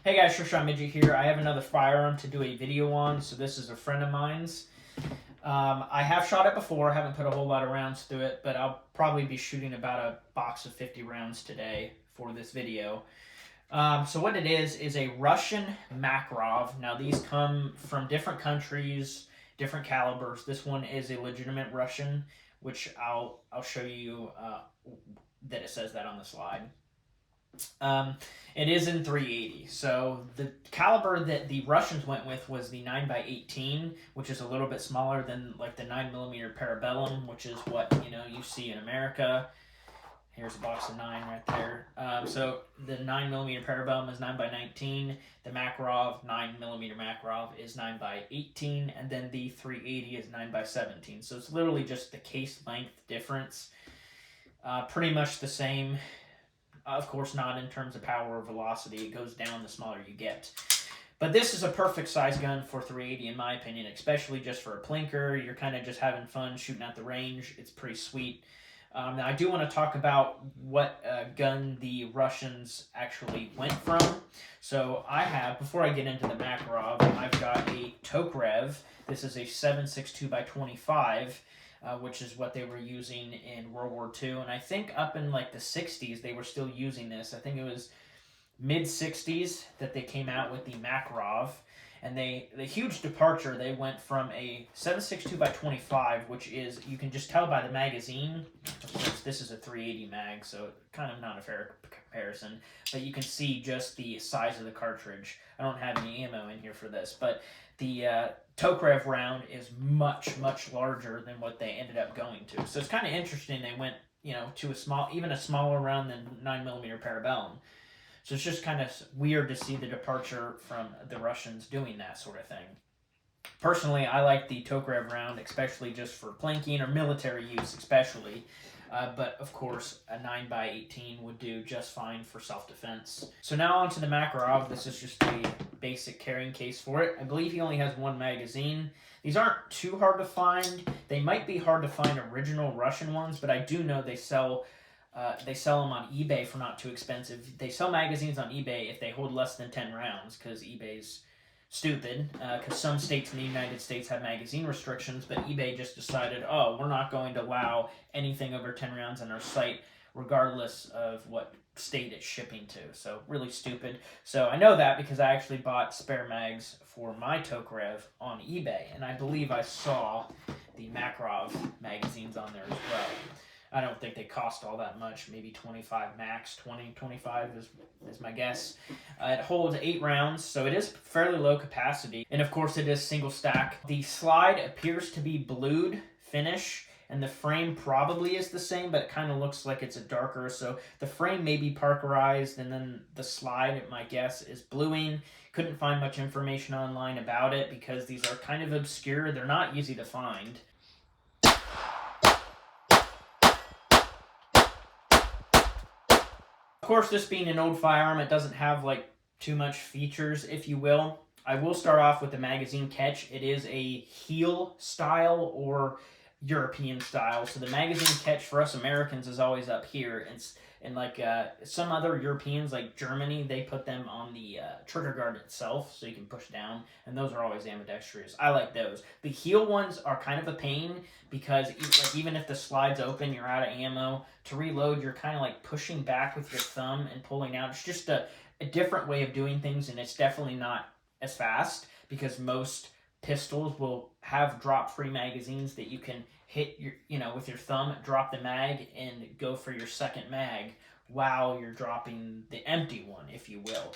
Hey guys, Shoshan Midget here. I have another firearm to do a video on. So this is a friend of mine's. I have shot it before, haven't put a whole lot of rounds through it, but I'll probably be shooting about a box of 50 rounds today for this video. So what it is a Russian Makarov. Now these come from different countries, different calibers. This one is a legitimate Russian, which I'll show you that it says that on the slide. Um, it is in 380. So the caliber that the Russians went with was the 9x18, which is a little bit smaller than like the 9mm Parabellum, which is what you see in America. Here's a box of 9 right there. So the 9mm Parabellum is 9x19. The Makarov 9mm Makarov is 9x18, and then the 380 is 9x17. So it's literally just the case length difference. Pretty much the same. Of course, not in terms of power or velocity. It goes down the smaller you get. But this is a perfect size gun for 380 in my opinion, especially just for a plinker. You're kind of just having fun shooting at the range. It's pretty sweet. Now, I do want to talk about what gun the Russians actually went from. So I have, before I get into the Makarov, I've got a Tokarev. This is a 7.62x25. Which is what they were using in World War II. And I think up in like the 60s, they were still using this. I think it was mid-60s that they came out with the Makarov. And the huge departure, they went from a 7.62x25, which is, you can just tell by the magazine. Of course, this is a 380 mag, so kind of not a fair comparison. But you can see just the size of the cartridge. I don't have any ammo in here for this, but the Tokarev round is much, much larger than what they ended up going to. So it's kind of interesting they went, to even a smaller round than 9mm Parabellum. So it's just kind of weird to see the departure from the Russians doing that sort of thing. Personally, I like the Tokarev round, especially just for plinking or military use especially. But of course, a 9x18 would do just fine for self-defense. So now onto the Makarov. This is just a basic carrying case for it. I believe he only has one magazine. These aren't too hard to find. They might be hard to find original Russian ones, but I do know they sell them on eBay for not too expensive. They sell magazines on eBay if they hold less than 10 rounds, because eBay's stupid, because some states in the United States have magazine restrictions, but eBay just decided, oh, we're not going to allow anything over 10 rounds on our site, regardless of what state it's shipping to. So really stupid. So I know that because I actually bought spare mags for my Tokarev on eBay, and I believe I saw the Makarov magazines on there as well. I don't think they cost all that much, maybe 25 max, 20, 25 is my guess. It holds 8 rounds, so it is fairly low capacity. And of course it is single stack. The slide appears to be blued finish, and the frame probably is the same, but it kind of looks like it's a darker. So the frame may be Parkerized, and then the slide, my guess, is bluing. Couldn't find much information online about it because these are kind of obscure. They're not easy to find. Of course, this being an old firearm, it doesn't have like too much features, if you will. I will start off with the magazine catch. It is a heel style or European style. So the magazine catch for us Americans is always up here. And like some other Europeans, like Germany, they put them on the trigger guard itself, so you can push down, and those are always ambidextrous. I like those. The heel ones are kind of a pain because like even if the slide's open, you're out of ammo. To reload, you're kind of like pushing back with your thumb and pulling out. It's just a different way of doing things, and it's definitely not as fast because most pistols will have drop-free magazines that you can hit with your thumb, drop the mag, and go for your second mag while you're dropping the empty one, if you will.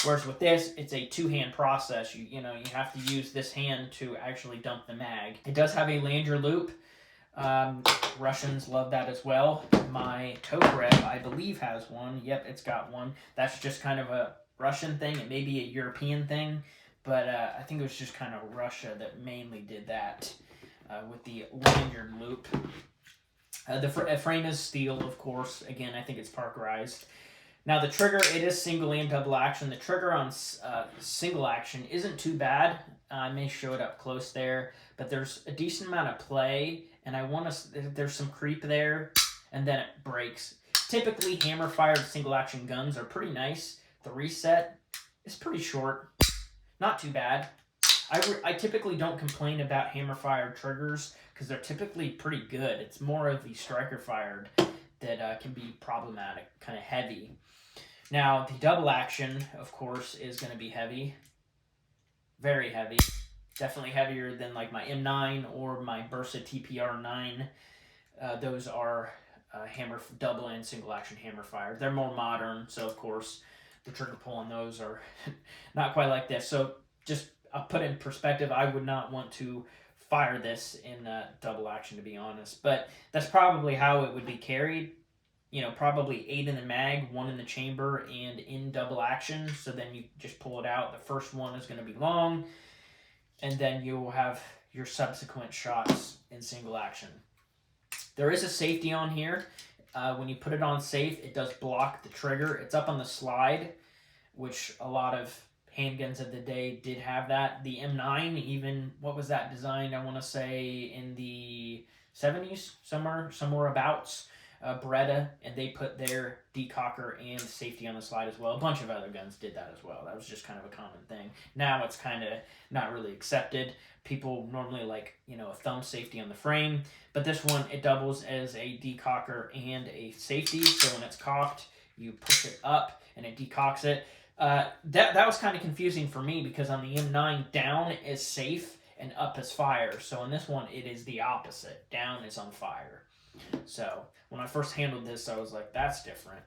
Whereas with this, it's a two-hand process. You have to use this hand to actually dump the mag. It does have a lanyard loop. Russians love that as well. My Tokarev, I believe, has one. Yep, it's got one. That's just kind of a Russian thing. It may be a European thing, but I think it was just kind of Russia that mainly did that with the lanyard loop. The frame is steel, of course. Again, I think it's Parkerized. Now the trigger, it is single and double action. The trigger on single action isn't too bad. I may show it up close there, but there's a decent amount of play, and there's some creep there, and then it breaks. Typically, hammer-fired single action guns are pretty nice. The reset It's pretty short. Not too bad. I typically don't complain about hammer fired triggers because they're typically pretty good. It's more of the striker fired that can be problematic, kind of heavy. Now, the double action, of course, is going to be heavy. Very heavy. Definitely heavier than like my M9 or my Bursa TPR9. Those are double and single action hammer fired. They're more modern, so of course the trigger pull on those are not quite like this. So just I'll put in perspective, I would not want to fire this in double action, to be honest. But that's probably how it would be carried. You know, probably 8 in the mag, 1 in the chamber, and in double action. So then you just pull it out. The first one is going to be long, and then you'll have your subsequent shots in single action. There is a safety on here. When you put it on safe, it does block the trigger. It's up on the slide, which a lot of handguns of the day did have that. The M9, even, what was that designed? I want to say in the 70s, somewhere abouts. Beretta, and they put their decocker and safety on the slide as well. A bunch of other guns did that as well. That was just kind of a common thing. Now it's kind of not really accepted. People normally like, a thumb safety on the frame, but this one, it doubles as a decocker and a safety. So when it's cocked, you push it up and it decocks it. That was kind of confusing for me because on the M9, down is safe and up is fire. So in this one, it is the opposite. Down is on fire. So when I first handled this, I was like, that's different.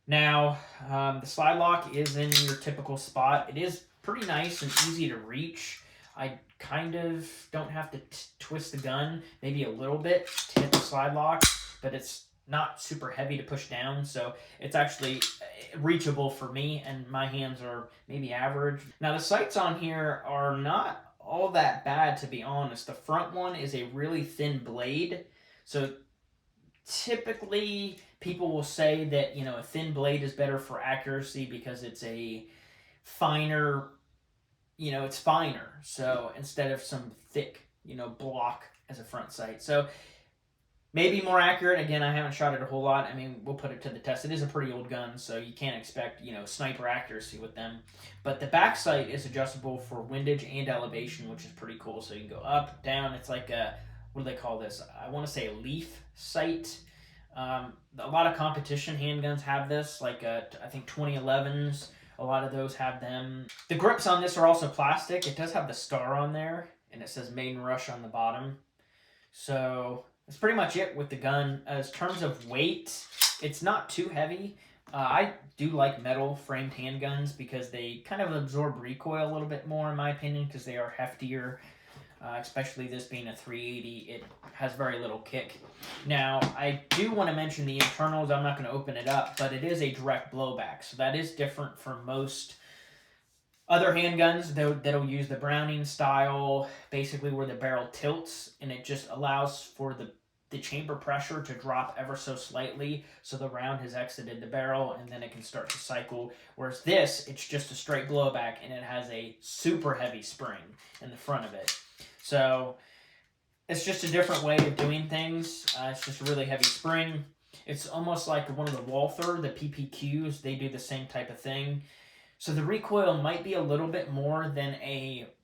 Now, the slide lock is in your typical spot. It is pretty nice and easy to reach. I kind of don't have to twist the gun, maybe a little bit to hit the slide lock, but it's not super heavy to push down, so it's actually reachable for me, and my hands are maybe average. Now, the sights on here are not all that bad, to be honest. The front one is a really thin blade, so typically people will say that, a thin blade is better for accuracy because it's a finer, it's finer. So instead of some thick, block as a front sight. So maybe more accurate. Again, I haven't shot it a whole lot. I mean, we'll put it to the test. It is a pretty old gun, so you can't expect, sniper accuracy with them. But the back sight is adjustable for windage and elevation, which is pretty cool. So you can go up, down. It's like a, what do they call this? I want to say a leaf sight. A lot of competition handguns have this, like I think 2011s. A lot of those have them. The grips on this are also plastic. It does have the star on there, and it says Made in Russia on the bottom. So that's pretty much it with the gun. As terms of weight, it's not too heavy. I do like metal framed handguns because they kind of absorb recoil a little bit more, in my opinion, because they are heftier. Especially this being a 380, it has very little kick. Now, I do want to mention the internals. I'm not going to open it up, but it is a direct blowback, so that is different from most other handguns that'll use the Browning style, basically where the barrel tilts, and it just allows for the chamber pressure to drop ever so slightly so the round has exited the barrel and then it can start to cycle. Whereas this, it's just a straight blowback and it has a super heavy spring in the front of it. So it's just a different way of doing things. It's just a really heavy spring. It's almost like one of the Walther, the PPQs. They do the same type of thing. So the recoil might be a little bit more than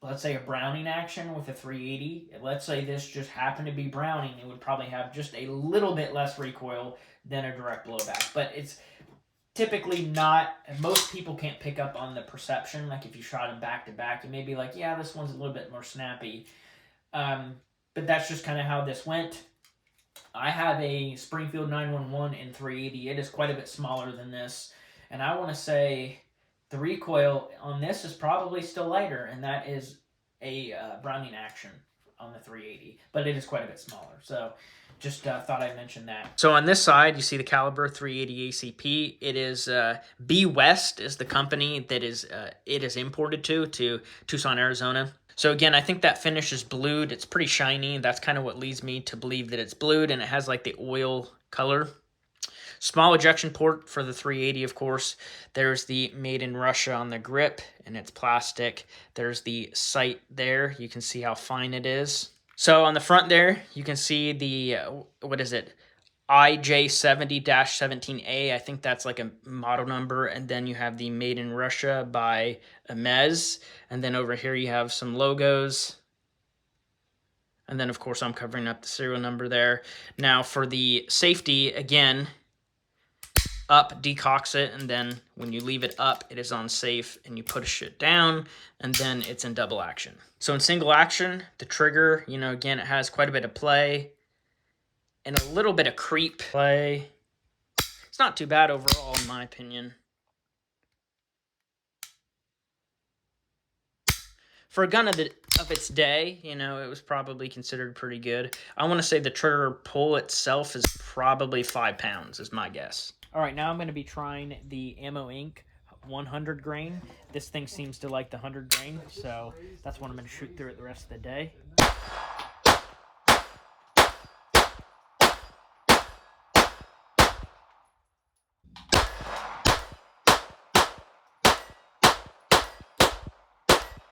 let's say a Browning action with a 380. Let's say this just happened to be Browning. It would probably have just a little bit less recoil than a direct blowback. But it's typically not, most people can't pick up on the perception. Like if you shot them back to back, you may be like, yeah, this one's a little bit more snappy. But that's just kind of how this went. I have a Springfield 911 in 380. It is quite a bit smaller than this. And I want to say the recoil on this is probably still lighter, and that is a Browning action on the 380. But it is quite a bit smaller. So just thought I'd mention that. So on this side, you see the caliber 380 ACP. It is B West is the company that it is imported to Tucson, Arizona. So again, I think that finish is blued. It's pretty shiny. That's kind of what leads me to believe that it's blued, and it has like the oil color. Small ejection port for the 380, of course. There's the Made in Russia on the grip, and it's plastic. There's the sight there. You can see how fine it is. So on the front there, you can see the, IJ70-17A. I think that's like a model number. And then you have the Made in Russia by Amez. And then over here you have some logos. And then, of course, I'm covering up the serial number there. Now, for the safety, again, up decocks it, and then when you leave it up, it is on safe, and you push it down, and then it's in double action. So in single action, the trigger, you know, again, it has quite a bit of play and a little bit of creep play. It's not too bad overall, in my opinion. For a gun of its day, you know, it was probably considered pretty good. I want to say the trigger pull itself is probably 5 pounds, is my guess. All right, now I'm going to be trying the Ammo Inc. 100 grain. This thing seems to like the 100 grain, so that's what I'm going to shoot through it the rest of the day.